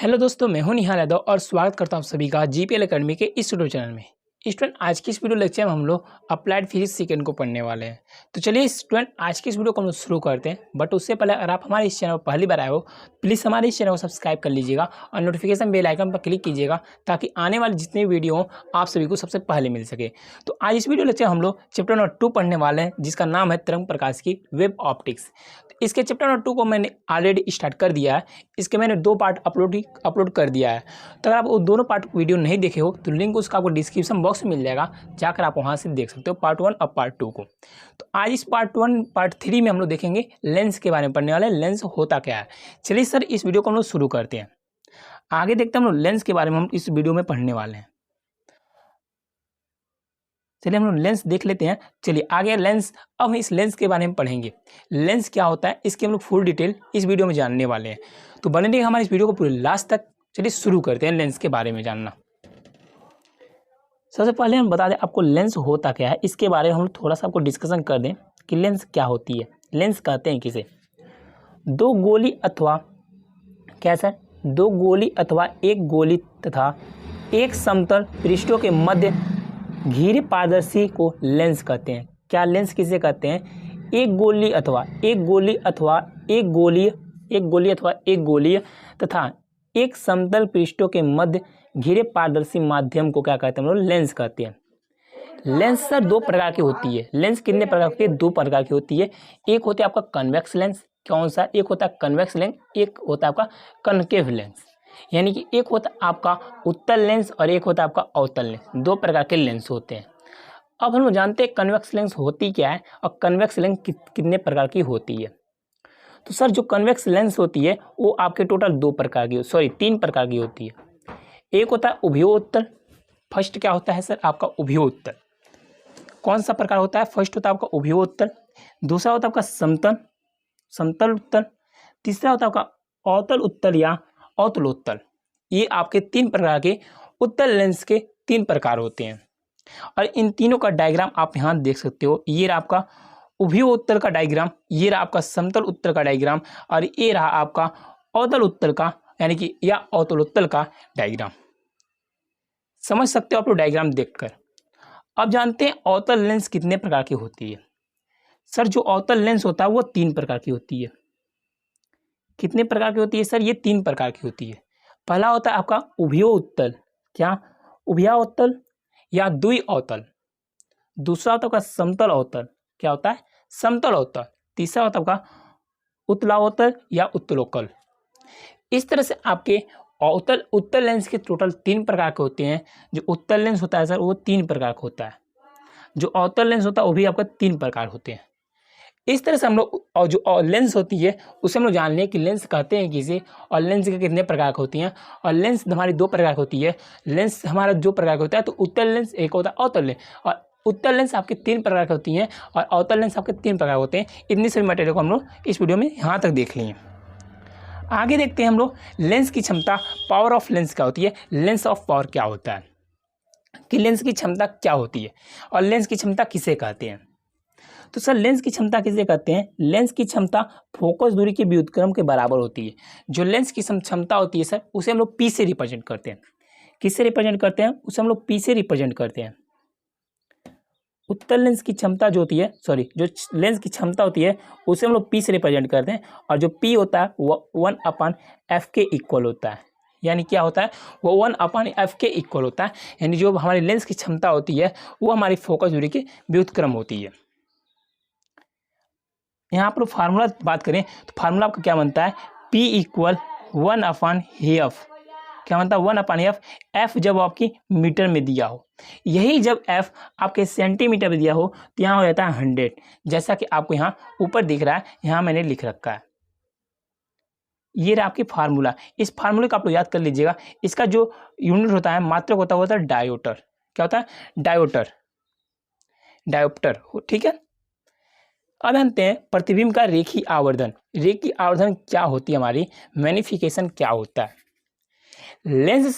Hello दोस्तों, मैं हूं निहाल यादव और स्वागत करता हूं सभी का जीपीएल एकेडमी के इस यूट्यूब चैनल में। स्टूडेंट, आज की इस वीडियो लेक्चर में हम लोग अप्लाइड फिजिक्स सेकेंड को पढ़ने वाले हैं। तो चलिए स्टूडेंट, आज की इस वीडियो को हम लोग शुरू करते हैं। बट उससे पहले अगर आप हमारे इस चैनल पर पहली बार आए हो, प्लीज़ हमारे इस चैनल को सब्सक्राइब कर लीजिएगा और नोटिफिकेशन बेल आइकन पर क्लिक कीजिएगा ताकि आने वाले जितने वीडियो हों आप सभी को सबसे पहले मिल सके। तो आज इस वीडियो लेक्चर हम लोग चैप्टर नंबर 2 पढ़ने वाले हैं, जिसका नाम है तरंग प्रकाश की वेब ऑप्टिक्स। इसके चैप्टर नंबर 2 को मैंने ऑलरेडी स्टार्ट कर दिया है। इसके मैंने 2 पार्ट अपलोड कर दिया है। तो अगर आप वो दोनों पार्ट वीडियो नहीं देखे हो तो लिंक उसका आपको डिस्क्रिप्शन बॉक्स में मिल जाएगा, जाकर आप वहाँ से देख सकते हो पार्ट 1 और पार्ट 2 को। तो आज इस पार्ट 3 में हम लोग देखेंगे लेंस के बारे में पढ़ने वाले, लेंस होता क्या है। चलिए सर, इस वीडियो को हम लोग शुरू करते हैं। आगे देखते हैं हम लोग लेंस के बारे में हम इस वीडियो में पढ़ने वाले हैं। चलिए हम लोग लेंस देख लेते हैं। चलिए आगे लेंस, अब हम इस लेंस के बारे में पढ़ेंगे। लेंस क्या होता है इसकी हम लोग फुल डिटेल इस वीडियो में जानने वाले हैं। तो बने रहिए हमारे इस वीडियो को पूरे लास्ट तक। चलिए शुरू करते हैं लेंस के बारे में जानना। सबसे पहले हम बता दें आपको लेंस होता क्या है, इसके बारे में हम थोड़ा सा आपको डिस्कशन कर दें कि लेंस क्या होती है। लेंस कहते हैं किसे? दो गोली अथवा एक गोली तथा एक समतल पृष्ठों के मध्य घिरे पारदर्शी को लेंस कहते हैं। क्या लेंस किसे कहते हैं? एक गोली अथवा एक गोलीय तथा एक समतल पृष्ठों के मध्य घिरे पारदर्शी माध्यम को क्या कहते हैं? हम लोग लेंस कहते हैं। लेंस सर 2 प्रकार की होती है। लेंस कितने प्रकार की? 2 प्रकार की होती है। एक होता है आपका कन्वेक्स लेंस। कौन सा? एक होता है कन्वेक्स लेंस, एक होता है आपका कनकेव लेंस। यानी कि एक होता है आपका उत्तल लेंस और एक होता है आपका अवतल लेंस। 2 प्रकार के लेंस होते हैं। अब हम लोग जानते हैं कन्वेक्स लेंस होती क्या है और कन्वेक्स लेंस कितने प्रकार की होती है। तो सर जो कन्वेक्स लेंस होती है वो आपके टोटल 3 प्रकार की होती है। एक होता है उभयोत्तल। फर्स्ट क्या होता है सर? आपका उभयोत्तल। कौन सा प्रकार होता है? फर्स्ट होता है आपका उभयोत्तल। दूसरा होता है आपका समतल उत्तल। तीसरा होता है आपका अवतल उत्तल या अवतलोत्तल। ये आपके 3 प्रकार के उत्तल लेंस के 3 प्रकार होते हैं। और इन तीनों का डायग्राम आप यहाँ देख सकते हो। ये रहा आपका उभयोत्तल का डायग्राम, ये रहा आपका समतल उत्तल का डायग्राम और ये रहा आपका अवतल उत्तल का यानी कि या अवतलोत्तल का डायग्राम। समझ सकते हो आप लोग डायग्राम देखकर। अब जानते हैं अवतल लेंस कितने प्रकार की होती है। सर जो अवतल लेंस होता है वो 3 प्रकार की होती है। कितने प्रकार की होती है सर? ये 3 प्रकार की होती है। पहला होता है आपका उभयोत्तल। क्या? उभयोत्तल या द्विअवतल। दूसरा होता है आपका समतल अवतल। क्या होता है? समतल अवतल। तीसरा होता है आपका उत्तलावतल या उत्तलोत्तल। इस तरह से आपके उत्तल लेंस के टोटल 3 प्रकार के होते हैं। जो उत्तल लेंस होता है सर वो 3 प्रकार का होता है। जो अवतल लेंस होता है वो भी आपका 3 प्रकार होते हैं। इस तरह से हम लोग और जो लेंस होती है उसे हम लोग जान लें कि लेंस कहते हैं किसे और लेंस के कितने प्रकार की होती हैं। और लेंस हमारी 2 प्रकार की होती है। लेंस हमारा 2 प्रकार का होता है, तो उत्तल लेंस एक होता है अवतल लेंस। और उत्तल लेंस आपके 3 प्रकार की होती हैं और अवतल लेंस आपके 3 प्रकार होते हैं। इतनी सभी मटेरियल को हम लोग इस वीडियो में यहाँ तक देख लिए। आगे देखते हैं हम लोग लेंस की क्षमता, पावर ऑफ लेंस क्या होती है, लेंस ऑफ पावर क्या होता है, कि लेंस की क्षमता क्या होती है और लेंस की क्षमता किसे कहते हैं। तो सर लेंस की क्षमता किसे कहते हैं? लेंस की क्षमता फोकस दूरी के व्युत्क्रम के बराबर होती है। जो लेंस की क्षमता होती है सर उसे हम लोग पी से रिप्रेजेंट करते हैं। किससे रिप्रेजेंट करते हैं? उसे हम लोग पी से रिप्रेजेंट करते हैं। उत्तल लेंस की क्षमता जो होती है, जो लेंस की क्षमता होती है उसे हम लोग पी से रिप्रेजेंट करते हैं। और जो पी होता है वो 1/f के इक्वल होता है। यानी क्या होता है? वो 1/f के इक्वल होता है। यानी जो हमारी लेंस की क्षमता होती है वो हमारी फोकस दूरी के व्युत्क्रम होती है। यहाँ पर फार्मूला बात करें तो फार्मूला आपका क्या बनता है? P = 1/f। क्या बनता है? 1/f। f जब आपकी मीटर में दिया हो, यही जब f आपके सेंटीमीटर में दिया हो तो यहाँ हो जाता है 100। जैसा कि आपको यहाँ ऊपर दिख रहा है, यहाँ मैंने लिख रखा है। ये रहा आपकी फार्मूला। इस फार्मूले को आप लोग याद कर लीजिएगा। इसका जो यूनिट होता है, मात्रक होता है डायोप्टर। क्या होता है? डायोप्टर। ठीक है। अब जानते हैं प्रतिबिंब का रेखीय आवर्धन। रेखीय आवर्धन क्या होती है हमारी, मैग्निफिकेशन क्या होता है। लेंस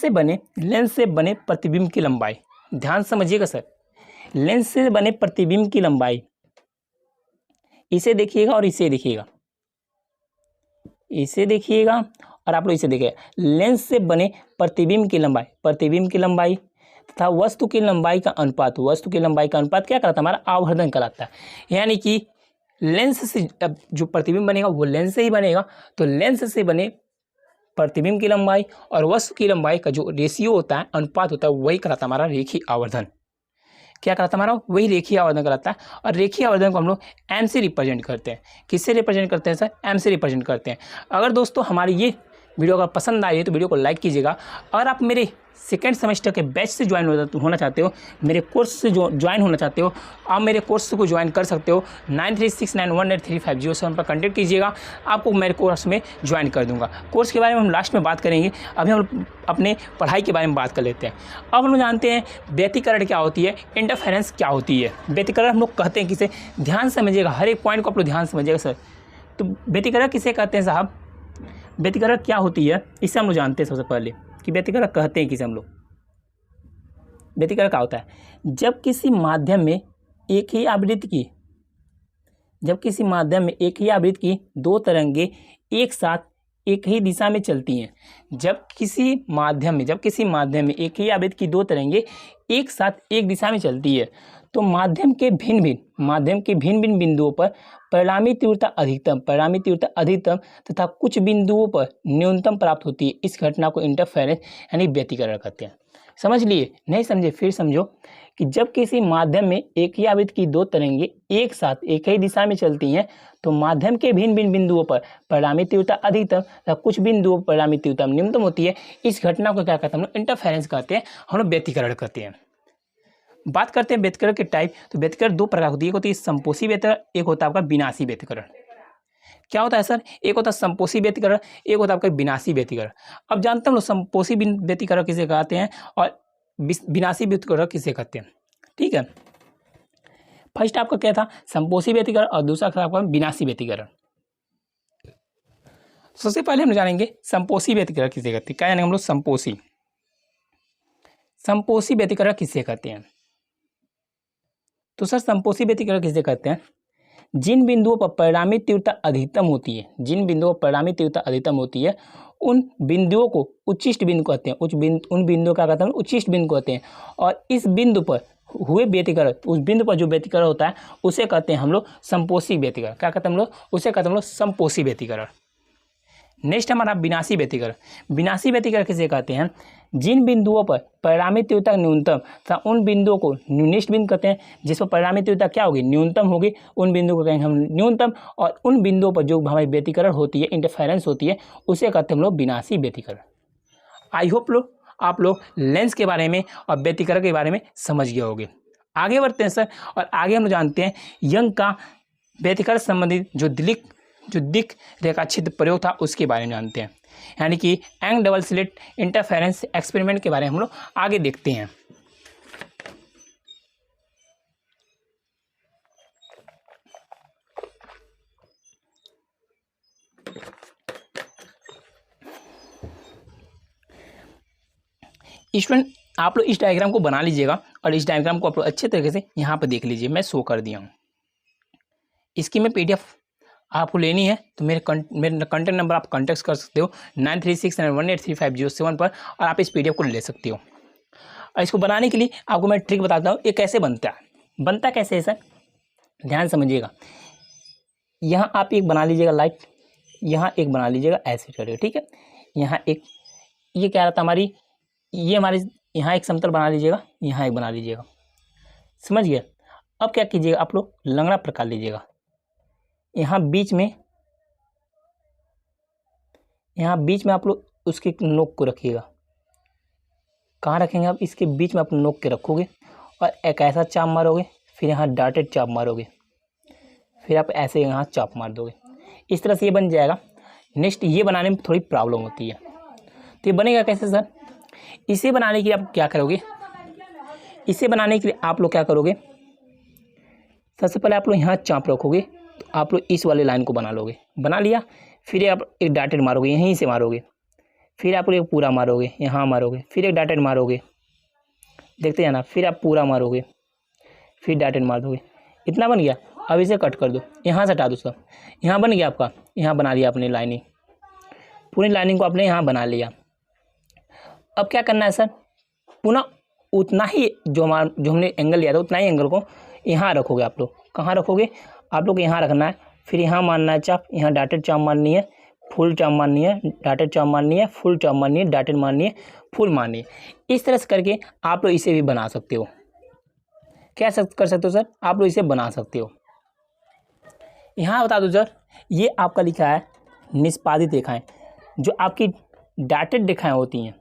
से बने प्रतिबिंब की लंबाई, ध्यान समझिएगा सर। लेंस से बने प्रतिबिंब की लंबाई, इसे देखिएगा और इसे देखिएगा, और आप लोग इसे देखें, लेंस से बने प्रतिबिंब की लंबाई तथा वस्तु की लंबाई का अनुपात क्या कहलाता है? हमारा आवर्धन कहलाता है। यानी कि लेंस से अब जो प्रतिबिंब बनेगा वो लेंस से ही बनेगा, तो लेंस से बने प्रतिबिंब की लंबाई और वस्तु की लंबाई का जो रेशियो होता है, अनुपात होता है, वही कहलाता है हमारा रेखीय आवर्धन। क्या कहलाता है हमारा? वही रेखीय आवर्धन कहलाता है। और रेखीय आवर्धन को हम लोग एम से रिप्रेजेंट करते हैं। किससे रिप्रेजेंट करते हैं सर? एम से रिप्रेजेंट करते हैं। अगर दोस्तों हमारी ये वीडियो अगर पसंद आई है तो वीडियो को लाइक कीजिएगा। अगर आप मेरे सेकेंड सेमेस्टर के बैच से ज्वाइन होना चाहते हो, मेरे कोर्स से जो ज्वाइन होना चाहते हो, आप मेरे कोर्स को ज्वाइन कर सकते हो। 9369183507 पर कॉन्टैक्ट कीजिएगा, आपको मेरे कोर्स में ज्वाइन कर दूंगा। कोर्स के बारे में हम लास्ट में बात करेंगे, अभी हम अपने पढ़ाई के बारे में बात कर लेते हैं। अब हम लोग जानते हैं व्यतिकरण क्या होती है, इंटरफेरेंस क्या होती है। व्यतिकरण हम लोग कहते हैं किसे, ध्यान समझिएगा, हर एक पॉइंट को आप लोग ध्यान समझिएगा सर। तो व्यतिकरण किसे कहते हैं साहब? व्यतिकरण क्या होती है इससे हम लोग जानते हैं सबसे पहले कि व्यतिकरण कहते हैं किसे हम लोग। व्यतिकरण क्या होता है? जब किसी माध्यम में एक ही आवृत्ति की दो तरंगे एक साथ एक ही दिशा में चलती हैं। जब किसी माध्यम में एक ही आवृत्ति की दो तरंगे एक साथ एक दिशा में चलती है तो माध्यम के भिन्न बिंदुओं पर परिणामी तीव्रता अधिकतम तथा कुछ बिंदुओं पर न्यूनतम प्राप्त होती है। इस घटना को इंटरफेरेंस यानी व्यतिकरण कहते हैं। समझ लिए? नहीं समझे? फिर समझो कि जब किसी माध्यम में एक ही आवृत्ति की दो तरंगे एक साथ एक ही दिशा में चलती हैं तो माध्यम के भिन्न बिंदुओं पर परिणामी तीव्रता अधिकतम तथा कुछ बिंदुओं पर परिणामी तीव्रता न्यूनतम होती है। इस घटना को क्या कहते हैं हम लोग? इंटरफेरेंस कहते हैं, हम लोग व्यतिकरण कहते हैं। बात करते हैं व्यतिकरण के टाइप। तो व्यतिकरण दो प्रकार होती है, एक होती है संपोषी व्यतिकरण, एक होता है आपका विनाशी व्यतिकरण। क्या होता है सर? एक होता है संपोषी व्यतिकरण, एक होता है आपका विनाशी व्यतिकरण। अब जानते हैं हम लोग संपोषी व्यतिकरण किसे कहते हैं और विनाशी व्यतिकरण किसे कहते हैं। ठीक है, फर्स्ट आपका क्या था? संपोषी व्यतिकरण और दूसरा था आपका विनाशी व्यतिकरण। सबसे पहले हम जानेंगे संपोषी व्यतिकरण किसे कहते हैं। क्या जानेंगे हम लोग? संपोषी व्यतिकरण किसे कहते हैं? तो सर संपोषी व्यतिकरण किसे कहते हैं? जिन बिंदुओं पर परिणामी तीव्रता अधिकतम होती है उन बिंदुओं को उच्चिष्ट बिंदु कहते हैं। उन बिंदुओं का कहते हैं उच्चिष्ट बिंदु कहते हैं। और इस बिंदु पर हुए व्यतिकरण, उस बिंदु पर जो व्यतिकरण होता है उसे कहते हैं हम लोग संपोषी व्यतिकरण। क्या कहते हैं हम लोग? उसे कहते हैं हम लोग संपोषी व्यतिकरण। नेक्स्ट हमारा विनाशी व्यतिकरण। विनाशी व्यतिकरण किसे कहते हैं? जिन बिंदुओं पर परिणामी तीव्रता न्यूनतम तथा उन बिंदुओं को न्यूनिष्ठ बिंदु कहते हैं। जिस पर परिणामी तीव्रता क्या होगी? न्यूनतम होगी, उन बिंदुओं को कहेंगे हम न्यूनतम। और उन बिंदुओं पर जो हमारी व्यतिकरण होती है, इंटरफेरेंस होती है, उसे कहते हैं हम लोग विनाशी व्यतिकरण। आई होप आप लोग लेंस के बारे में और व्यतिकरण के बारे में समझ गए होंगे। आगे बढ़ते हैं सर, और आगे हम जानते हैं यंग का व्यतिकरण संबंधित जो दिक् रेखाचित्र प्रयोग था उसके बारे में जानते हैं। यानी कि young double slit interference experiment के बारे में हम लोग आगे देखते हैं। स्टूडेंट आप लोग इस डायग्राम को बना लीजिएगा और इस डायग्राम को आप लोग अच्छे तरीके से यहाँ पर देख लीजिए। मैं शो कर दिया हूँ। इसकी मैं PDF आपको लेनी है तो मेरे कॉन्टैक्ट नंबर आप कॉन्टैक्ट कर सकते हो 9369183507 पर, और आप इस PDF को ले सकते हो। और इसको बनाने के लिए आपको मैं ट्रिक बताता हूँ ये कैसे बनता है। बनता कैसे है सर? ध्यान समझिएगा। यहाँ आप एक बना लीजिएगा लाइट, यहाँ एक बना लीजिएगा, ऐसे करिए। ठीक है, यहाँ एक, ये क्या रहता हमारी, ये हमारी यहाँ एक समतल बना लीजिएगा, यहाँ एक बना लीजिएगा। समझ गए? अब क्या कीजिएगा, आप लोग लंगड़ा प्रकार लीजिएगा। यहाँ बीच में आप लोग उसके नोक को रखिएगा। कहाँ रखेंगे आप? इसके बीच में आप नोक के रखोगे और एक ऐसा चाप मारोगे, फिर यहाँ डॉटेड चाप मारोगे, फिर आप ऐसे यहाँ चाप मार दोगे। इस तरह से ये बन जाएगा। नेक्स्ट ये बनाने में थोड़ी प्रॉब्लम होती है, तो ये बनेगा कैसे सर? इसे बनाने के लिए आप क्या करोगे? इसे बनाने के लिए आप लोग क्या करोगे? सबसे पहले आप लोग यहाँ चाप रखोगे, तो आप लोग इस वाले लाइन को बना लोगे। बना लिया, फिर आप एक डॉटेड मारोगे, यहीं से मारोगे, फिर आप लोग एक पूरा मारोगे, यहाँ मारोगे, फिर एक डॉटेड मारोगे, देखते जाना, फिर आप पूरा मारोगे, फिर डॉटेड मार दोगे। इतना बन गया। अब इसे कट कर दो, यहाँ से हटा दो सब। यहाँ बन गया आपका, यहाँ बना लिया आपने लाइनिंग। पूरी लाइनिंग को आपने यहाँ बना लिया। अब क्या करना है सर, पुनः उतना ही जो हमने एंगल लिया था उतना ही एंगल को यहाँ रखोगे। आप लोग कहाँ रखोगे, आप लोग यहाँ रखना है। फिर यहाँ मानना है चाप, यहाँ डॉटेड चाप माननी है, फुल चाप माननी है, डॉटेड चाप माननी है, फुल चाप माननी है, डॉटेड माननी है, फुल माननी है। इस तरह से करके आप लोग इसे भी बना सकते हो। क्या कर सकते हो सर, आप लोग इसे बना सकते हो। यहाँ बता दो सर, ये आपका लिखा है निष्पादित रेखाएं। जो आपकी डॉटेड रेखाएं होती हैं,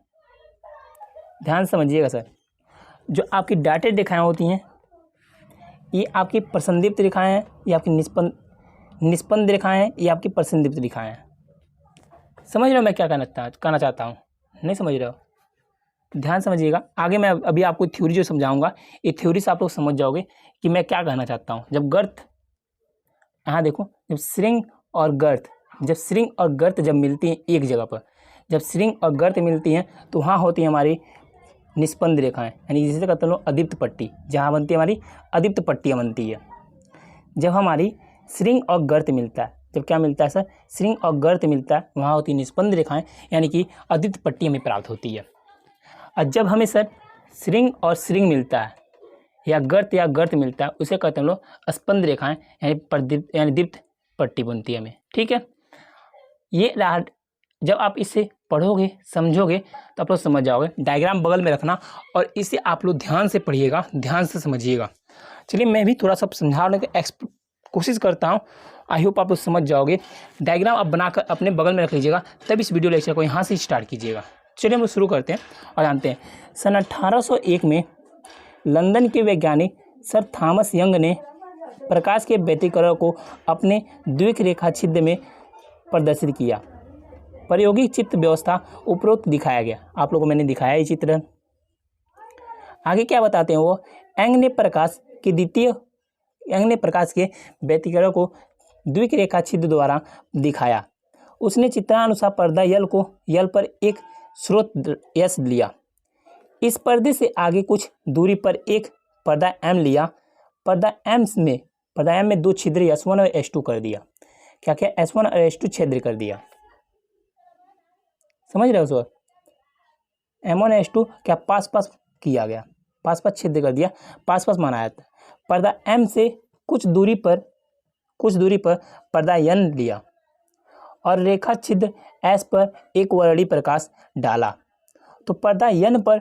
ध्यान समझिएगा सर, जो आपकी डॉटेड रेखाएं होती हैं ये आपकी प्रसंदीप्त रेखाएं हैं, ये आपकी निष्पन्द रेखाएं हैं, ये आपकी प्रसंदीप्त रेखाएं हैं। समझ रहे हो मैं क्या कहना चाहता हूँ, नहीं समझ रहे हो? ध्यान समझिएगा। आगे मैं अभी आपको थ्योरी जो समझाऊंगा, ये थ्योरी से आप लोग समझ जाओगे कि मैं क्या कहना चाहता हूँ। जब गर्त, यहाँ देखो, जब श्रृंग और गर्त जब मिलती हैं एक जगह पर, जब श्रृंग और गर्त मिलती हैं तो वहाँ होती है हमारी निष्पन्द रेखाएं, यानी जिसे कहते हैं अदीप्त पट्टी। जहाँ बनती है हमारी अदीप्त पट्टियाँ बनती है। जब हमारी श्रृंग और गर्त मिलता है, जब क्या मिलता है सर, श्रृंग और गर्त मिलता है, वहाँ होती है निष्पन्द रेखाएं, यानी कि अदीप्त पट्टी हमें प्राप्त होती है। और जब हमें सर श्रृंग और श्रृंग मिलता है या गर्त मिलता है, उसे कहते हैं हम लोग स्पंद रेखाएं, यानी दीप्त पट्टी बनती है हमें। ठीक है, ये जब आप इसे पढ़ोगे समझोगे तो आप लोग समझ जाओगे। डायग्राम बगल में रखना और इसे आप लोग ध्यान से पढ़िएगा, ध्यान से समझिएगा। चलिए मैं भी थोड़ा सा समझाने की कोशिश करता हूँ। आई होप आप लोग समझ जाओगे। डायग्राम आप बनाकर अपने बगल में रख लीजिएगा, तब इस वीडियो लेक्चर को यहाँ से स्टार्ट कीजिएगा। चलिए हम लोग शुरू करते हैं और जानते हैं। सन 1801 में लंदन के वैज्ञानिक सर थॉमस यंग ने प्रकाश के व्यतिकरण को अपने द्विक रेखा छिद्र में प्रदर्शित किया। प्रायोगिक चित्र व्यवस्था उपरोक्त दिखाया गया। आप लोगों को मैंने दिखाया ये चित्र। आगे क्या बताते हैं वो, यंग ने प्रकाश के व्यतिकरण को द्विक रेखा छिद्र द्वारा दिखाया। उसने चित्रानुसार पर्दा यल पर एक स्रोत यस लिया। इस पर्दे से आगे कुछ दूरी पर एक पर्दा एम लिया। पर्दा एम में दो छिद्र S1 और S2 कर दिया। क्या S1 और S2 छिद्र कर दिया, समझ रहे हो सर? M1 S2 क्या पास किया गया, पास छिद्र कर दिया, पास माना जाता है। पर्दा M से कुछ दूरी पर पर्दा N लिया और रेखा छिद्र S पर एक वर्णी प्रकाश डाला तो पर्दा N पर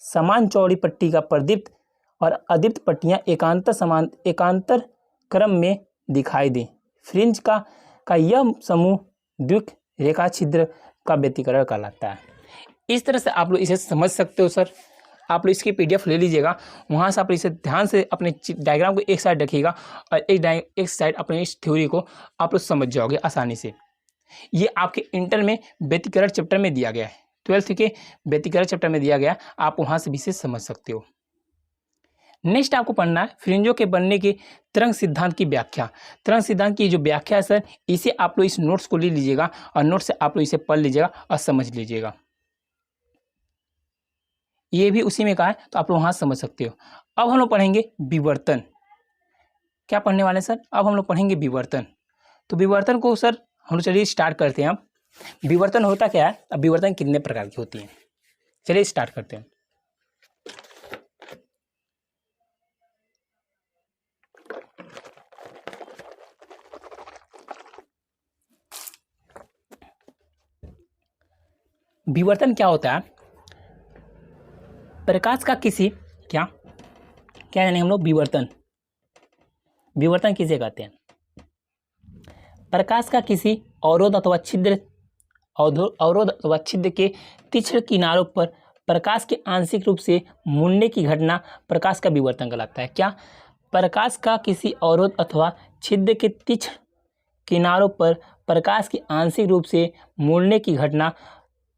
समान चौड़ी पट्टी का प्रदीप्त और अदीप्त पट्टियां एकांतर क्रम में दिखाई दी। फ्रिंज का यह समूह द्विक रेखा छिद्र का व्यतिकरण कहलाता है। इस तरह से आप लोग इसे समझ सकते हो सर। आप लोग इसकी PDF ले लीजिएगा, वहाँ से आप इसे ध्यान से अपने डायग्राम को एक साइड रखिएगा और एक साइड अपने इस थ्योरी को आप लोग समझ जाओगे आसानी से। ये आपके इंटर में व्यतिकरण चैप्टर में दिया गया है, 12th के व्यतिकरण चैप्टर में दिया गया, आप वहाँ से भी इसे समझ सकते हो। नेक्स्ट आपको पढ़ना है फ्रिंजों के बनने के तरंग सिद्धांत की व्याख्या। तरंग सिद्धांत की जो व्याख्या है सर, इसे आप लोग इस नोट्स को ले लीजिएगा और नोट से आप लोग इसे पढ़ लीजिएगा और समझ लीजिएगा। ये भी उसी में कहा है तो आप लोग वहाँ समझ सकते हो। अब हम लोग पढ़ेंगे विवर्तन। क्या पढ़ने वाले सर? अब हम लोग पढ़ेंगे विवर्तन। तो विवर्तन को सर हम लोग चलिए स्टार्ट करते हैं। अब विवर्तन होता क्या है, अब विवर्तन कितने प्रकार की होती है, चलिए स्टार्ट करते हैं। विवर्तन क्या होता है? प्रकाश का किसी क्या यानी हम लोग विवर्तन किसे कहते हैं? प्रकाश का किसी अवरोध अथवा छिद्र के तीक्ष्ण किनारों पर प्रकाश के आंशिक रूप से मुड़ने की घटना प्रकाश का विवर्तन कहलाता है। क्या? प्रकाश का किसी अवरोध अथवा छिद्र के तीक्ष्ण किनारों पर प्रकाश के आंशिक रूप से मुड़ने की घटना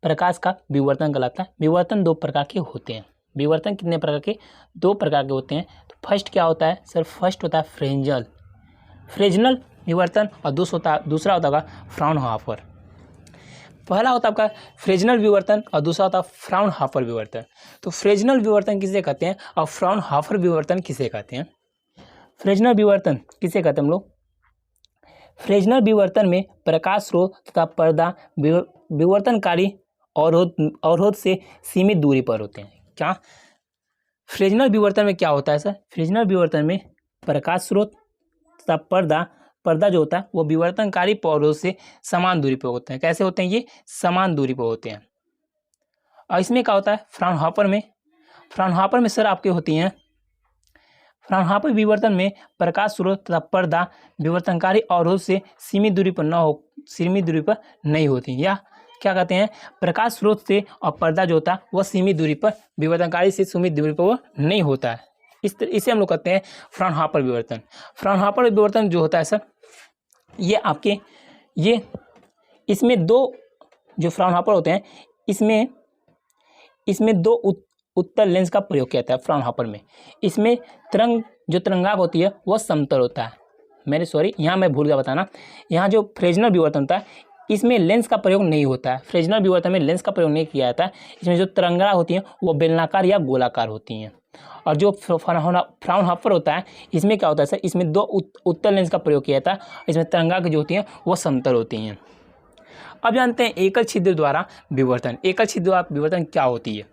प्रकाश का विवर्तन कहलाता है। विवर्तन दो प्रकार के होते हैं। विवर्तन कितने प्रकार के? दो प्रकार के होते हैं। तो फर्स्ट क्या होता है सर? फर्स्ट होता है फ्रेजनल विवर्तन और दूसरा होता है फ्राउनहोफर। पहला होता है आपका फ्रेजनल विवर्तन और दूसरा होता है फ्राउनहोफर विवर्तन। तो फ्रेजनल विवर्तन किसे कहते हैं और फ्राउनहोफर विवर्तन किसे कहते हैं? फ्रेजनल विवर्तन किसे कहते हैं हम लोग? फ्रेजनल विवर्तन में प्रकाश स्रोत तथा पर्दा विवर्तनकारी अवरोध से सीमित दूरी पर होते हैं। क्या फ्रेजनल विवर्तन में क्या होता है सर? फ्रेजनल विवर्तन में प्रकाश स्रोत तथा पर्दा जो होता है वो विवर्तनकारी अवरोध से समान दूरी पर होते हैं। कैसे होते हैं? ये समान दूरी पर होते हैं। और इसमें क्या होता है? फ्राउनहोफर में सर आपके होती हैं, फ्राउनहोफर विवर्तन में प्रकाश स्रोत तथा पर्दा विवर्तनकारी अवरोध से सीमित दूरी पर नहीं होती, या क्या कहते हैं, प्रकाश स्रोत से और पर्दा जो होता है वह सीमित दूरी पर, विवर्तनकारी से सीमित दूरी पर वो नहीं होता है। इसे हम लोग कहते हैं फ्राउनहोफर विवर्तन। फ्राउनहोफर विवर्तन जो होता है सर, इसमें दो जो फ्राउनहोफर होते हैं, इसमें दो उत्तल लेंस का प्रयोग किया जाता है। फ्राउनहोफर में इसमें तरंगाग होती है वह समतल होता है। यहाँ मैं भूल गया बताना, यहाँ जो फ्रेजनल विवर्तन होता है इसमें लेंस का प्रयोग नहीं होता है। फ्रेजनल विवर्तन में लेंस का प्रयोग नहीं किया जाता है। इसमें जो तरंगाग होती हैं वो बेलनाकार या गोलाकार होती हैं। और जो फ्राउनहोफर होता है इसमें क्या होता है सर, इसमें दो उत्तल लेंस का प्रयोग किया जाता है। इसमें तरंगाग जो होती हैं वो समतल होती हैं। अब जानते हैं एकल छिद्र द्वारा विवर्तन। एकल छिद्र द्वारा विवर्तन क्या होती है?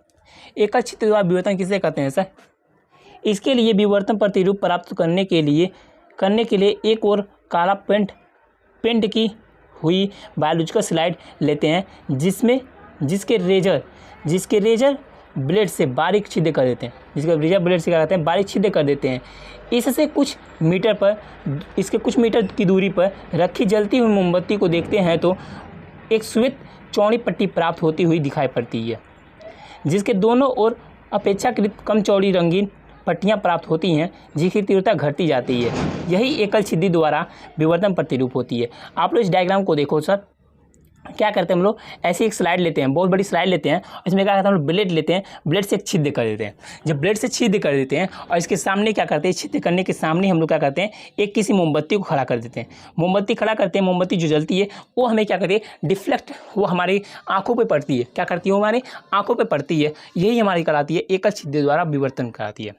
एकल छिद्र द्वारा विवर्तन किसे कहते हैं सर? इसके लिए विवर्तन प्रतिरूप प्राप्त करने के लिए एक और काला पेंट की हुई बायोलॉजिकल स्लाइड लेते हैं, जिसके रेजर ब्लेड से बारीक छिद्र कर देते हैं। बारीक छिद्र कर देते हैं। इसके कुछ मीटर की दूरी पर रखी जलती हुई मोमबत्ती को देखते हैं तो एक श्वेत चौड़ी पट्टी प्राप्त होती हुई दिखाई पड़ती है, जिसके दोनों ओर अपेक्षाकृत कम चौड़ी रंगीन पट्टियां प्राप्त होती हैं, जिसकी तीव्रता घटती जाती है। यही एकल छिद्र द्वारा विवर्तन प्रतिरूप होती है। आप लोग इस डायग्राम को देखो सर, क्या करते हैं हम लोग, ऐसी एक स्लाइड लेते हैं, बहुत बड़ी स्लाइड लेते हैं, इसमें क्या करते हैं हम लोग, ब्लेड लेते हैं, ब्लेड से एक छिद्र कर देते हैं। जब ब्लेड से छिद्र कर देते हैं और इसके सामने क्या करते हैं, छिद्र करने के सामने हम लोग क्या करते हैं, एक किसी मोमबत्ती को खड़ा कर देते हैं। मोमबत्ती खड़ा करते हैं, मोमबत्ती जो जलती है वो हमें क्या करती है, डिफ्लेक्ट, वो हमारी आंखों पर पड़ती है। क्या करती है, वो हमारी आंखों पर पड़ती है। यही हमारी कहलाती है एकल छिद्र द्वारा विवर्तन कहलाती है।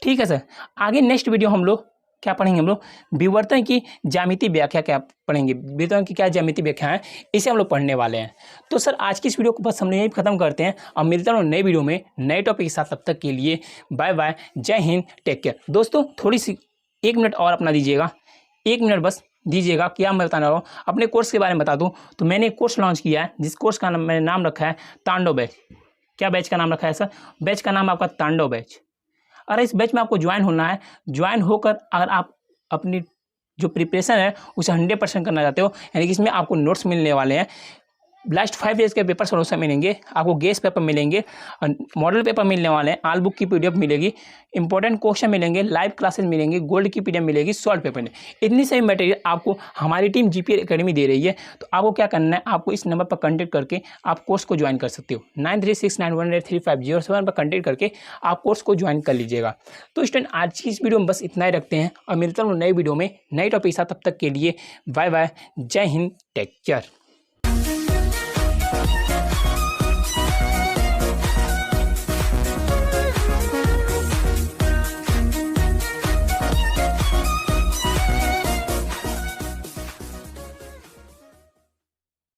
ठीक है सर, आगे नेक्स्ट वीडियो हम लोग क्या पढ़ेंगे, हम लोग विवर्तन की ज्यामितीय व्याख्या क्या पढ़ेंगे, विवर्तन की क्या ज्यामितीय व्याख्या है, इसे हम लोग पढ़ने वाले हैं। तो सर आज की इस वीडियो को बस हम यहीं खत्म करते हैं और मिलते हैं नए वीडियो में नए टॉपिक के साथ। तब तक के लिए बाय बाय, जय हिंद, टेक केयर। दोस्तों थोड़ी सी 1 मिनट और अपना दीजिएगा, 1 मिनट बस दीजिएगा। क्या मैं बताना रहा हूँ, अपने कोर्स के बारे में बता दूँ तो मैंने एक कोर्स लॉन्च किया है, जिस कोर्स का मैंने नाम रखा है तांडव बैच। क्या बैच का नाम रखा है सर? बैच का नाम आपका तांडव बैच। अरे इस बैच में आपको ज्वाइन होना है। ज्वाइन होकर अगर आप अपनी जो प्रिपरेशन है उसे 100% करना चाहते हो, यानी कि इसमें आपको नोट्स मिलने वाले हैं। लास्ट 5 ईयर्स के पेपर सोल्यूशन मिलेंगे, आपको गेस्ट पेपर मिलेंगे, मॉडल पेपर मिलने वाले हैं, ऑल बुक की PDF मिलेगी, इंपॉर्टेंट क्वेश्चन मिलेंगे, लाइव क्लासेस मिलेंगे, गोल्ड की PDF मिलेगी, सॉल्व पेपर मिलेंगे। इतनी सारी मटेरियल आपको हमारी टीम GPA एकेडमी दे रही है। तो आपको क्या करना है, आपको इस नंबर पर कॉन्टैक्ट करके आप कोर्स को ज्वाइन कर सकते हो। 9369183507 पर कॉन्टैक्ट करके आप कोर्स को ज्वाइन कर लीजिएगा। तो स्टूडेंट आज की इस वीडियो में बस इतना ही रखते हैं और मिलता हूँ नई वीडियो में नई टॉपिक के साथ। तब तक के लिए बाय बाय, जय हिंद, टेक केयर।